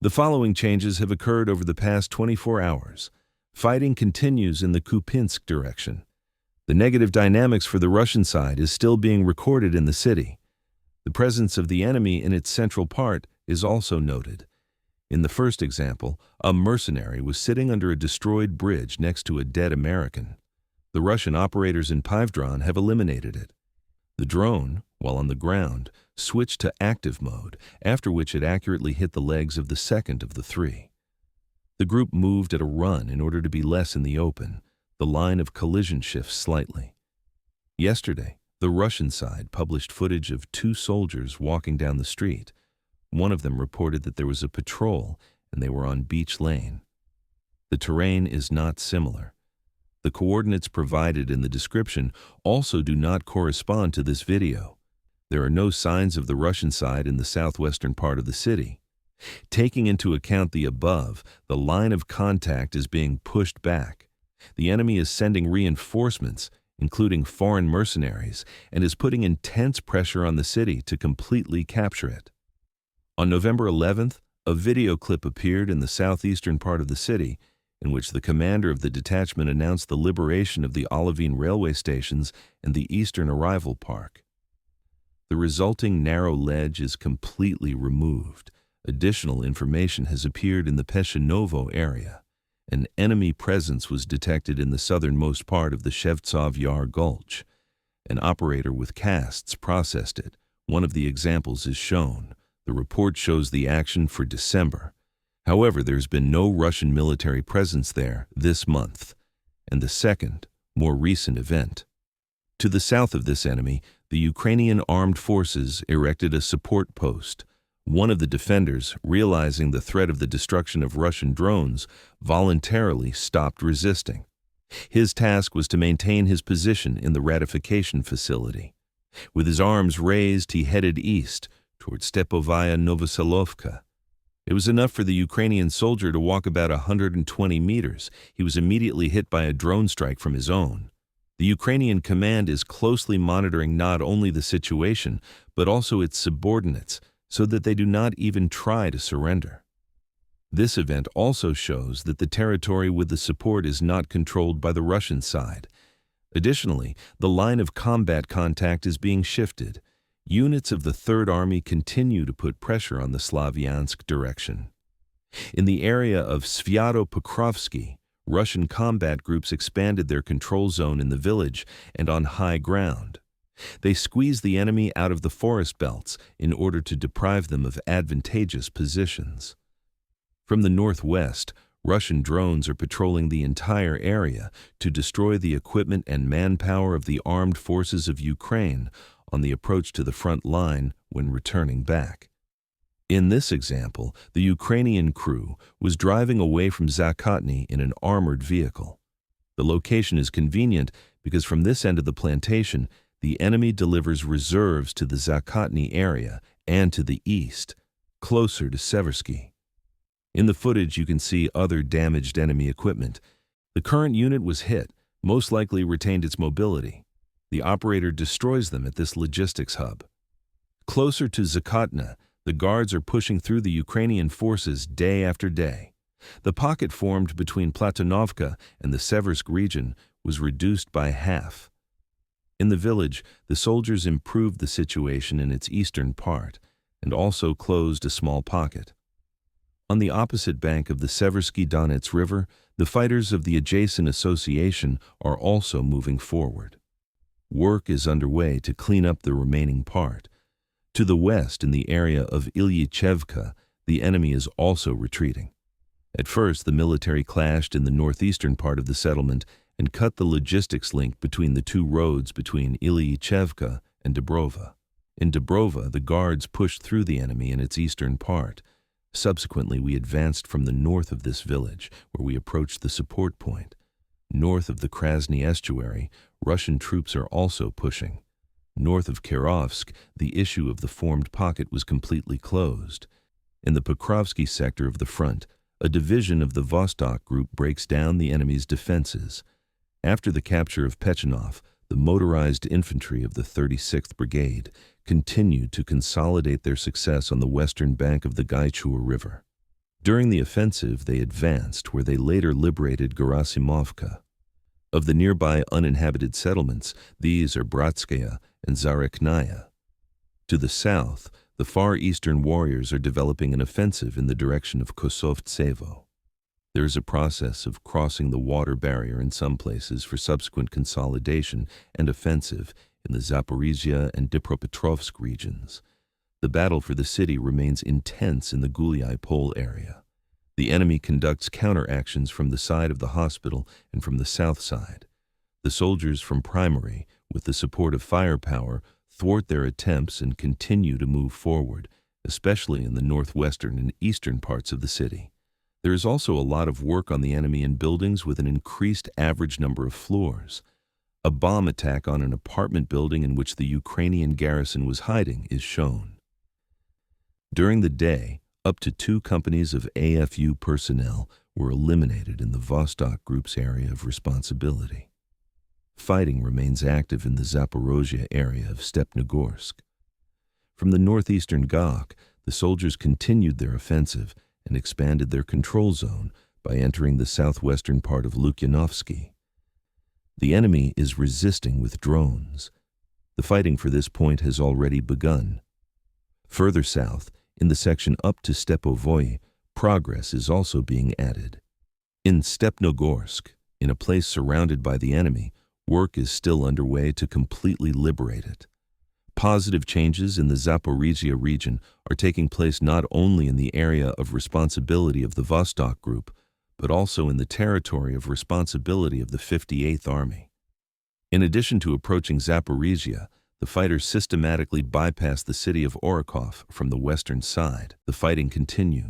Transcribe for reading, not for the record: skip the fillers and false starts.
The following changes have occurred over the past 24 hours. Fighting continues in the Kupyansk direction. The negative dynamics for the Russian side is still being recorded in the city. The presence of the enemy in its central part is also noted. In the first example, a mercenary was sitting under a destroyed bridge next to a dead American. The Russian operators in Pivdron have eliminated it. The drone, while on the ground, switched to active mode, after which it accurately hit the legs of the second of the three. The group moved at a run in order to be less in the open. The line of collision shifts slightly. Yesterday, the Russian side published footage of two soldiers walking down the street. One of them reported that there was a patrol and they were on Beach Lane. The terrain is not similar. The coordinates provided in the description also do not correspond to this video. There are no signs of the Russian side in the southwestern part of the city. Taking into account the above, the line of contact is being pushed back. The enemy is sending reinforcements, including foreign mercenaries, and is putting intense pressure on the city to completely capture it. On November 11th, a video clip appeared in the southeastern part of the city, in which the commander of the detachment announced the liberation of the Olivine railway stations and the eastern arrival park. The resulting narrow ledge is completely removed. Additional information has appeared in the Peshinovo area. An enemy presence was detected in the southernmost part of the Shevtsov Yar Gulch. An operator with casts processed it. One of the examples is shown. The report shows the action for December. However, there's been no Russian military presence there this month, and the second, more recent event. To the south of this enemy, the Ukrainian armed forces erected a support post. One of the defenders, realizing the threat of the destruction of Russian drones, voluntarily stopped resisting. His task was to maintain his position in the ratification facility. With his arms raised, he headed east, toward Stepovaya Novoselovka. It was enough for the Ukrainian soldier to walk about 120 meters. He was immediately hit by a drone strike from his own. The Ukrainian command is closely monitoring not only the situation, but also its subordinates, so that they do not even try to surrender. This event also shows that the territory with the support is not controlled by the Russian side. Additionally, the line of combat contact is being shifted. Units of the Third Army continue to put pressure on the Slavyansk direction. In the area of Pokrovsk, Russian combat groups expanded their control zone in the village and on high ground. They squeezed the enemy out of the forest belts in order to deprive them of advantageous positions. From the northwest, Russian drones are patrolling the entire area to destroy the equipment and manpower of the armed forces of Ukraine on the approach to the front line when returning back. In this example, the Ukrainian crew was driving away from Zakotny in an armored vehicle. The location is convenient because from this end of the plantation, the enemy delivers reserves to the Zakotny area and to the east, closer to Seversky. In the footage, you can see other damaged enemy equipment. The current unit was hit, most likely retained its mobility. The operator destroys them at this logistics hub. Closer to Zakotny, the guards are pushing through the Ukrainian forces day after day. The pocket formed between Platonovka and the Seversk region was reduced by half. In the village, the soldiers improved the situation in its eastern part and also closed a small pocket. On the opposite bank of the Seversky Donets River, the fighters of the adjacent association are also moving forward. Work is underway to clean up the remaining part. To the west, in the area of Ilyachevka, the enemy is also retreating. At first, the military clashed in the northeastern part of the settlement and cut the logistics link between the two roads between Ilyachevka and Dubrova. In Dubrova, the guards pushed through the enemy in its eastern part. Subsequently, we advanced from the north of this village, where we approached the support point. North of the Krasny estuary, Russian troops are also pushing. North of Kirovsk, the issue of the formed pocket was completely closed. In the Pokrovsk sector of the front, a division of the Vostok group breaks down the enemy's defenses. After the capture of Pechenov, the motorized infantry of the 36th Brigade continued to consolidate their success on the western bank of the Gaichur River. During the offensive, they advanced where they later liberated Gerasimovka. Of the nearby uninhabited settlements, these are Bratskaya and Zareknaya. To the south, the Far Eastern warriors are developing an offensive in the direction of Kosovtsevo. There is a process of crossing the water barrier in some places for subsequent consolidation and offensive in the Zaporizhzhia and Dnipropetrovsk regions. The battle for the city remains intense in the Gulyai Pole area. The enemy conducts counteractions from the side of the hospital and from the south side. The soldiers from Primary, with the support of firepower, thwart their attempts and continue to move forward, especially in the northwestern and eastern parts of the city. There is also a lot of work on the enemy in buildings with an increased average number of floors. A bomb attack on an apartment building in which the Ukrainian garrison was hiding is shown. During the day, up to 2 companies of AFU personnel were eliminated in the Vostok group's area of responsibility. Fighting remains active in the Zaporizhzhia area of Stepnogorsk. From the northeastern Gok, the soldiers continued their offensive and expanded their control zone by entering the southwestern part of Lukyanovsky. The enemy is resisting with drones. The fighting for this point has already begun. Further south, in the section up to Stepovoy, progress is also being added. In Stepnogorsk, in a place surrounded by the enemy, work is still underway to completely liberate it. Positive changes in the Zaporizhzhia region are taking place not only in the area of responsibility of the Vostok Group, but also in the territory of responsibility of the 58th Army. In addition to approaching Zaporizhzhia, the fighters systematically bypass the city of Orakov from the western side. The fighting continues.